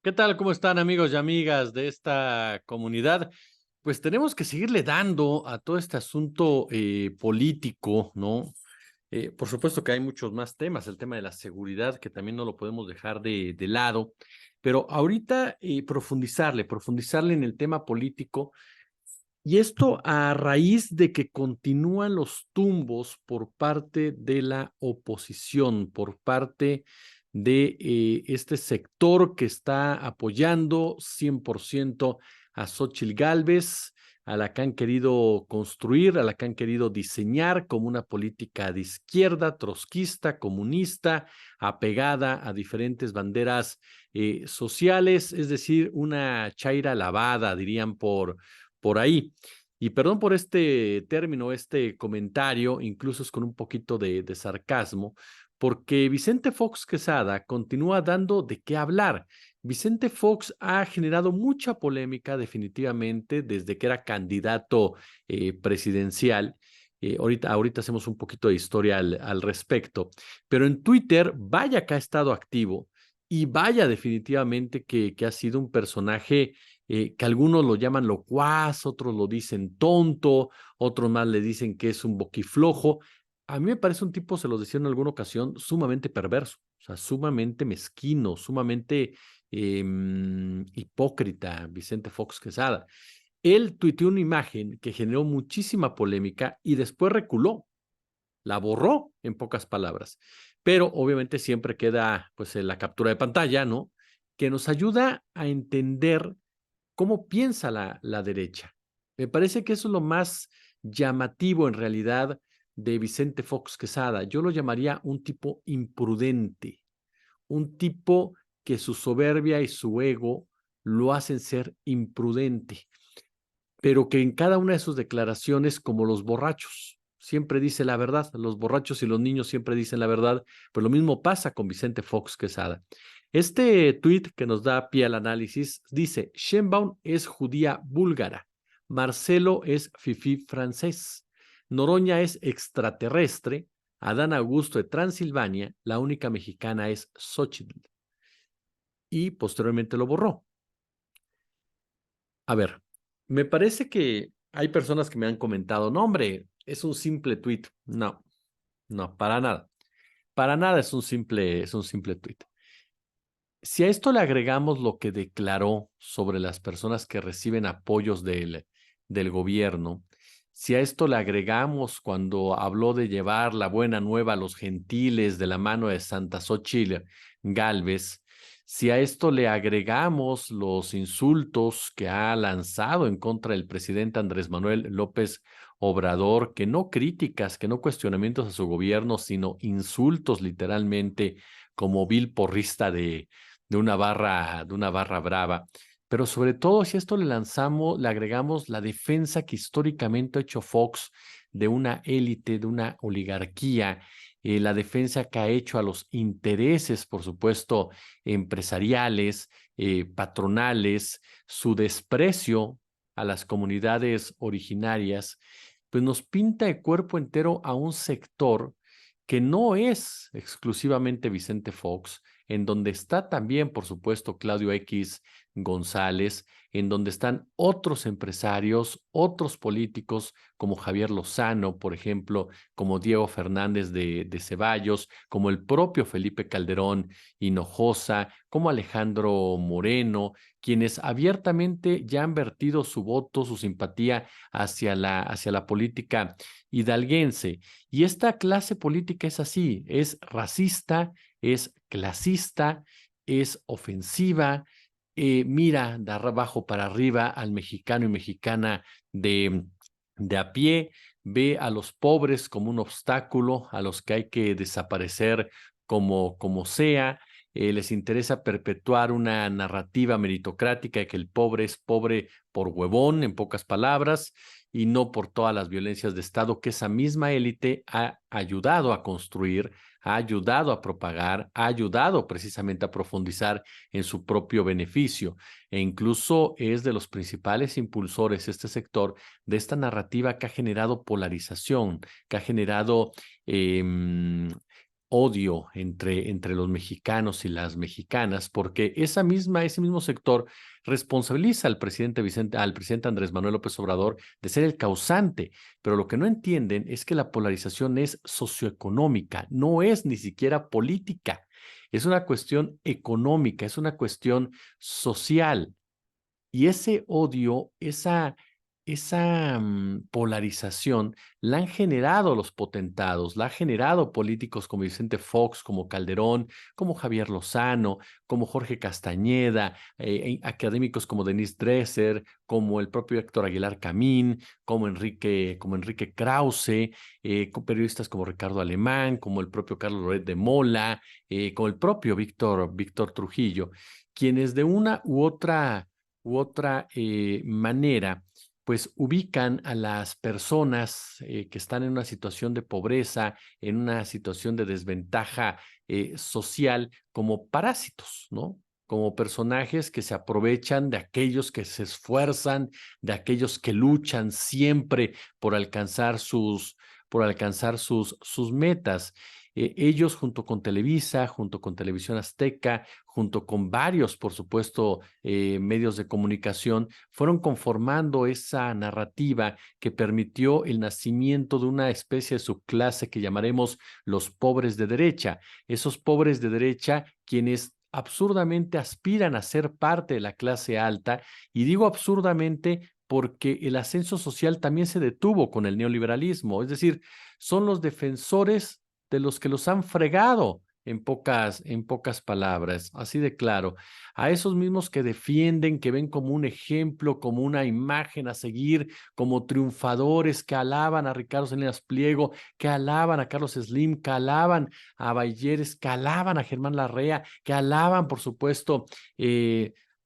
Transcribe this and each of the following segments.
¿Qué tal? ¿Cómo están amigos y amigas de esta comunidad? Pues tenemos que seguirle dando a todo este asunto político, ¿no? Por supuesto que hay muchos más temas, el tema de la seguridad, que también no lo podemos dejar de lado, pero ahorita profundizarle en el tema político, y esto a raíz de que continúan los tumbos por parte de la oposición, por parte de este sector que está apoyando 100% a Xóchitl Gálvez, a la que han querido construir, a la que han querido diseñar como una política de izquierda, trotskista, comunista, apegada a diferentes banderas sociales, es decir, una chaira lavada, dirían por ahí. Y perdón por este término, este comentario, incluso es con un poquito de sarcasmo, porque Vicente Fox Quesada continúa dando de qué hablar. Vicente Fox ha generado mucha polémica definitivamente desde que era candidato presidencial. Ahorita hacemos un poquito de historia al respecto, pero en Twitter, vaya que ha estado activo y vaya definitivamente que ha sido un personaje que algunos lo llaman locuaz, otros lo dicen tonto, otros más le dicen que es un boquiflojo. A mí me parece un tipo, se los decía en alguna ocasión, sumamente perverso, o sea, sumamente mezquino, sumamente hipócrita, Vicente Fox Quesada. Él tuiteó una imagen que generó muchísima polémica y después reculó, la borró en pocas palabras. Pero obviamente siempre queda pues en la captura de pantalla, ¿no? Que nos ayuda a entender cómo piensa la derecha. Me parece que eso es lo más llamativo en realidad de Vicente Fox Quesada. Yo lo llamaría un tipo imprudente, un tipo que su soberbia y su ego lo hacen ser imprudente, pero que en cada una de sus declaraciones, como los borrachos, siempre dice la verdad. Los borrachos y los niños siempre dicen la verdad, pues lo mismo pasa con Vicente Fox Quesada. Este tuit que nos da pie al análisis dice: Sheinbaum es judía búlgara, Marcelo es fifí francés, Noroña es extraterrestre, Adán Augusto de Transilvania, la única mexicana es Xochitl. Y posteriormente lo borró. A ver, me parece que hay personas que me han comentado, no, hombre, es un simple tuit. No, no, para nada. Para nada es un simple tuit. Si a esto le agregamos lo que declaró sobre las personas que reciben apoyos del gobierno, si a esto le agregamos cuando habló de llevar la buena nueva a los gentiles de la mano de Santa Xóchitl Gálvez, si a esto le agregamos los insultos que ha lanzado en contra del presidente Andrés Manuel López Obrador, que no críticas, que no cuestionamientos a su gobierno, sino insultos literalmente como vil porrista de una barra brava. Pero sobre todo, si a esto le agregamos la defensa que históricamente ha hecho Fox de una élite, de una oligarquía, la defensa que ha hecho a los intereses, por supuesto, empresariales, patronales, su desprecio a las comunidades originarias, pues nos pinta de cuerpo entero a un sector que no es exclusivamente Vicente Fox, en donde está también, por supuesto, Claudio X González, en donde están otros empresarios, otros políticos, como Javier Lozano, por ejemplo, como Diego Fernández de Ceballos, como el propio Felipe Calderón Hinojosa, como Alejandro Moreno, quienes abiertamente ya han vertido su voto, su simpatía hacia la política hidalguense. Y esta clase política es así, es racista, es clasista, es ofensiva, mira de abajo para arriba al mexicano y mexicana de a pie, ve a los pobres como un obstáculo, a los que hay que desaparecer como sea. Les interesa perpetuar una narrativa meritocrática de que el pobre es pobre por huevón, en pocas palabras, y no por todas las violencias de Estado que esa misma élite ha ayudado a construir, ha ayudado a propagar, ha ayudado precisamente a profundizar en su propio beneficio, e incluso es de los principales impulsores este sector de esta narrativa que ha generado polarización, que ha generado odio entre los mexicanos y las mexicanas, porque ese mismo sector responsabiliza al presidente Andrés Manuel López Obrador de ser el causante, pero lo que no entienden es que la polarización es socioeconómica, no es ni siquiera política, es una cuestión económica, es una cuestión social. Y ese odio, esa polarización la han generado los potentados, la han generado políticos como Vicente Fox, como Calderón, como Javier Lozano, como Jorge Castañeda, académicos como Denise Dresser, como el propio Héctor Aguilar Camín, como Enrique Krause, periodistas como Ricardo Alemán, como el propio Carlos Loret de Mola, como el propio Víctor Trujillo, quienes de una u otra manera, pues ubican a las personas que están en una situación de pobreza, en una situación de desventaja social, como parásitos, ¿no? Como personajes que se aprovechan de aquellos que se esfuerzan, de aquellos que luchan siempre por alcanzar sus metas. Ellos junto con Televisa, junto con Televisión Azteca, junto con varios, por supuesto, medios de comunicación, fueron conformando esa narrativa que permitió el nacimiento de una especie de subclase que llamaremos los pobres de derecha. Esos pobres de derecha quienes absurdamente aspiran a ser parte de la clase alta, y digo absurdamente porque el ascenso social también se detuvo con el neoliberalismo, es decir, son los defensores de los que los han fregado, en pocas palabras, así de claro. A esos mismos que defienden, que ven como un ejemplo, como una imagen a seguir, como triunfadores que alaban a Ricardo Salinas Pliego, que alaban a Carlos Slim, que alaban a Bayeres, que alaban a Germán Larrea, que alaban, por supuesto,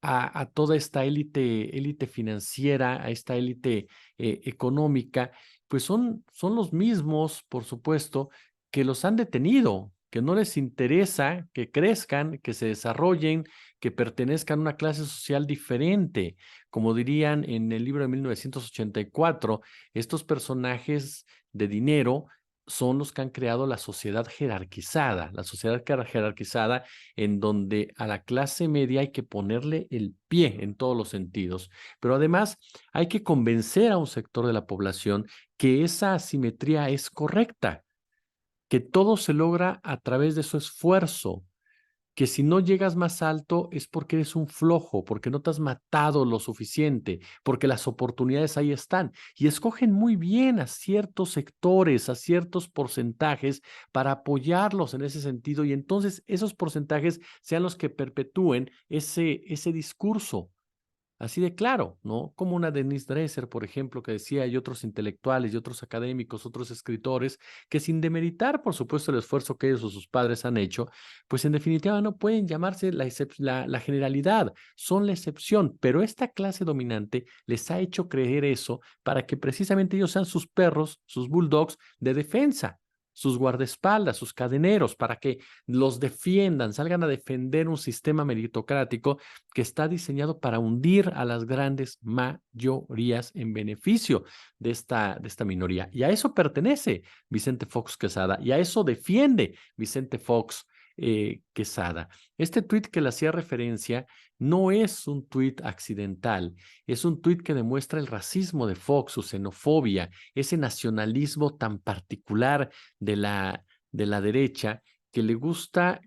a toda esta élite financiera, a esta élite económica, pues son los mismos, por supuesto, que los han detenido, que no les interesa que crezcan, que se desarrollen, que pertenezcan a una clase social diferente. Como dirían en el libro de 1984, estos personajes de dinero son los que han creado la sociedad jerarquizada en donde a la clase media hay que ponerle el pie en todos los sentidos, pero además hay que convencer a un sector de la población que esa asimetría es correcta, que todo se logra a través de su esfuerzo, que si no llegas más alto es porque eres un flojo, porque no te has matado lo suficiente, porque las oportunidades ahí están. Y escogen muy bien a ciertos sectores, a ciertos porcentajes para apoyarlos en ese sentido, y entonces esos porcentajes sean los que perpetúen ese discurso. Así de claro, ¿no? Como una Denise Dresser, por ejemplo, que decía, y otros intelectuales, y otros académicos, otros escritores, que sin demeritar, por supuesto, el esfuerzo que ellos o sus padres han hecho, pues en definitiva no pueden llamarse la generalidad, son la excepción, pero esta clase dominante les ha hecho creer eso para que precisamente ellos sean sus perros, sus bulldogs de defensa, sus guardaespaldas, sus cadeneros, para que los defiendan, salgan a defender un sistema meritocrático que está diseñado para hundir a las grandes mayorías en beneficio de esta minoría. Y a eso pertenece Vicente Fox Quesada, y a eso defiende Vicente Fox Quesada. Este tuit que le hacía referencia no es un tuit accidental, es un tuit que demuestra el racismo de Fox, su xenofobia, ese nacionalismo tan particular de la derecha, que le gusta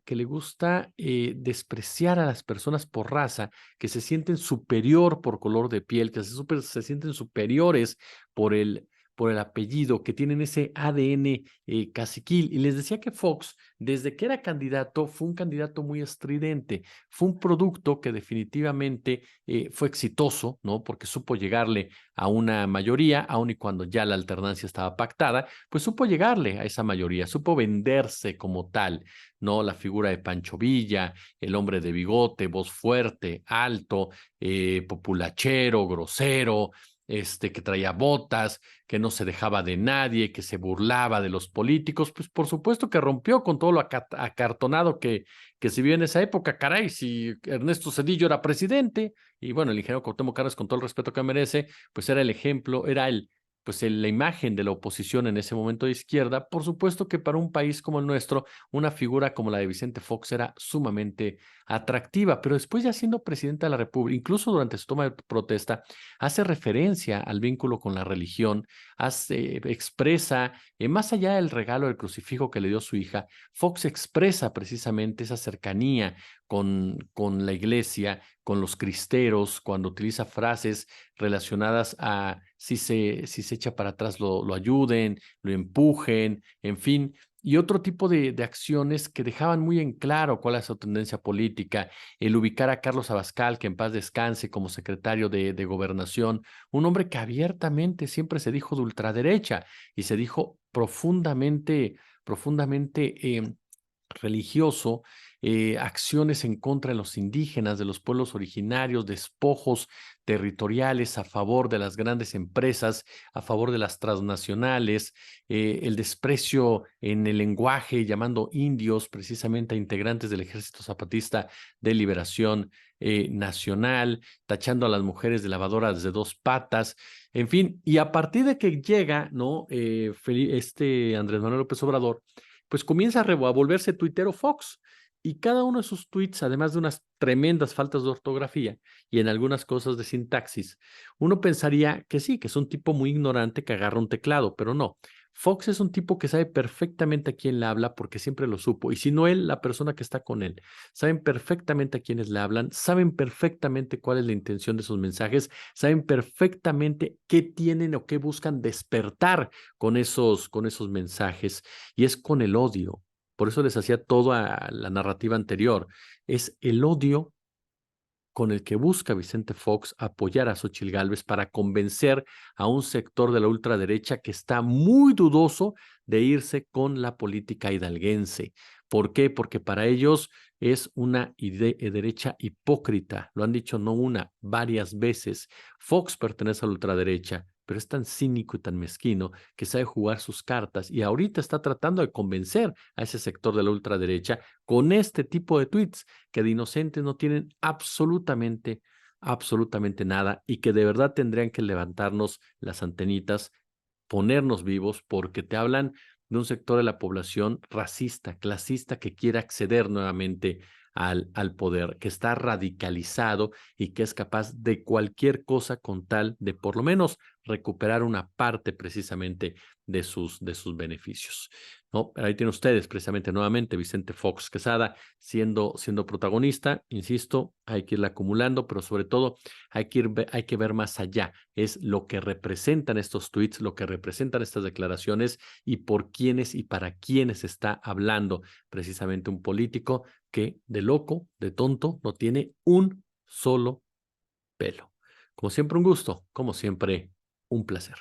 despreciar a las personas por raza, que se sienten superior por color de piel, que se sienten superiores por el apellido, que tienen ese ADN caciquil. Y les decía que Fox, desde que era candidato, fue un candidato muy estridente, fue un producto que definitivamente fue exitoso, ¿no? Porque supo llegarle a una mayoría, aun y cuando ya la alternancia estaba pactada, pues supo llegarle a esa mayoría, supo venderse como tal, ¿no? La figura de Pancho Villa, el hombre de bigote, voz fuerte, alto, populachero, grosero, que traía botas, que no se dejaba de nadie, que se burlaba de los políticos, pues por supuesto que rompió con todo lo acartonado que se vio en esa época. Caray, si Ernesto Zedillo era presidente, y bueno, el ingeniero Cuauhtémoc Cárdenas, con todo el respeto que merece, pues era el ejemplo, era el pues la imagen de la oposición en ese momento de izquierda. Por supuesto que para un país como el nuestro, una figura como la de Vicente Fox era sumamente atractiva, pero después ya siendo presidente de la República, incluso durante su toma de protesta, hace referencia al vínculo con la religión, expresa, más allá del regalo del crucifijo que le dio su hija, Fox expresa precisamente esa cercanía con la iglesia, con los cristeros, cuando utiliza frases relacionadas a si se echa para atrás lo ayuden, lo empujen, en fin, y otro tipo de acciones que dejaban muy en claro cuál es su tendencia política, el ubicar a Carlos Abascal, que en paz descanse, como secretario de Gobernación, un hombre que abiertamente siempre se dijo de ultraderecha y se dijo profundamente religioso, acciones en contra de los indígenas, de los pueblos originarios, despojos territoriales a favor de las grandes empresas, a favor de las transnacionales, el desprecio en el lenguaje, llamando indios precisamente a integrantes del Ejército Zapatista de Liberación Nacional, tachando a las mujeres de lavadoras de dos patas, en fin, y a partir de que llega, ¿no? Andrés Manuel López Obrador, pues comienza a volverse tuitero Fox. Y cada uno de sus tweets, además de unas tremendas faltas de ortografía y en algunas cosas de sintaxis, uno pensaría que sí, que es un tipo muy ignorante que agarra un teclado, pero no. Fox es un tipo que sabe perfectamente a quién le habla porque siempre lo supo. Y si no él, la persona que está con él. Saben perfectamente a quiénes le hablan, saben perfectamente cuál es la intención de sus mensajes, saben perfectamente qué tienen o qué buscan despertar con esos mensajes. Y es con el odio. Por eso les hacía toda la narrativa anterior. Es el odio con el que busca Vicente Fox apoyar a Xóchitl Gálvez para convencer a un sector de la ultraderecha que está muy dudoso de irse con la política hidalguense. ¿Por qué? Porque para ellos es una derecha hipócrita. Lo han dicho no una, varias veces. Fox pertenece a la ultraderecha, pero es tan cínico y tan mezquino que sabe jugar sus cartas y ahorita está tratando de convencer a ese sector de la ultraderecha con este tipo de tweets que de inocentes no tienen absolutamente nada y que de verdad tendrían que levantarnos las antenitas, ponernos vivos, porque te hablan de un sector de la población racista, clasista, que quiere acceder nuevamente al poder, que está radicalizado y que es capaz de cualquier cosa con tal de por lo menos recuperar una parte precisamente de sus beneficios. ¿No? Ahí tienen ustedes precisamente nuevamente Vicente Fox Quesada siendo protagonista. Insisto, hay que irla acumulando, pero sobre todo hay que ver más allá. Es lo que representan estos tweets, lo que representan estas declaraciones y por quiénes y para quiénes está hablando precisamente un político que de loco, de tonto, no tiene un solo pelo. Como siempre, un gusto, como siempre, un placer.